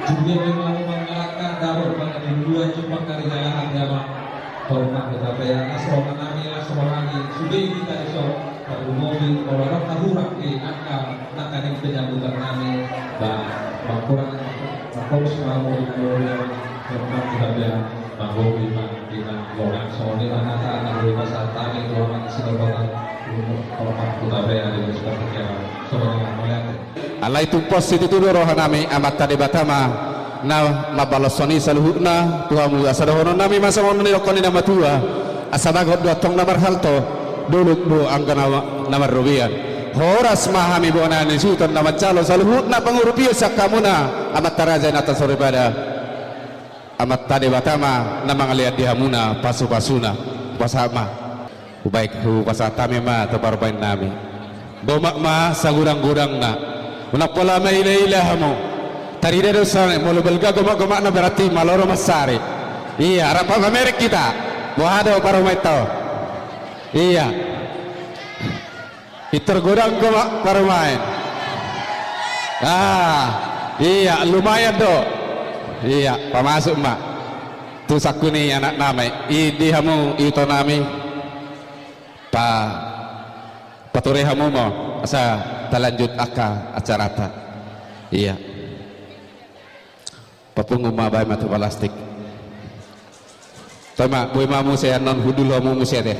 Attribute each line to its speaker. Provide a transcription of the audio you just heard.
Speaker 1: juga memang mengalahkan dapat pada dua cuma karya agama hormat tetapi yang asrama nami lagi sudah kita iso mobil orang tahurak di angka yang penyambutan kami dan kurang fokus mau hormat tetapi Magobi dengan orang soalnya anak-anak di masa tani orang silakan hormat tetapi yang seperti yang sebenarnya melihat
Speaker 2: alai tumpos itu tu rohanami amat tadi batama na mabalosoni saluhuna tuamu asadahono nami masa mononi lokoni nama tua asadagot dua tong namar halto dulu do anggana namar rubian horas mahami bonani suton nama calo saluhuna pangurupio sakamuna amat taraja nata sore pada amat tadi batama nama ngaliat dihamuna pasu-pasuna pasama baik hu pasatami ma tabarbain nami bomak ma sagurang-gurang na unak pola ma ilahamu tari dari sana mau belga gomak-gomak na berarti maloro masari iya harap Amerik kita wahada para maito iya itergodang gomak para main iya lumayan do iya pamasuk mak tu sakuni anak namai idi hamu itu nami pa patore hamu mo asa talanjut aka acara ta iya papungu mabay matu plastik tama buy mamu saya non hudul hamu musia deh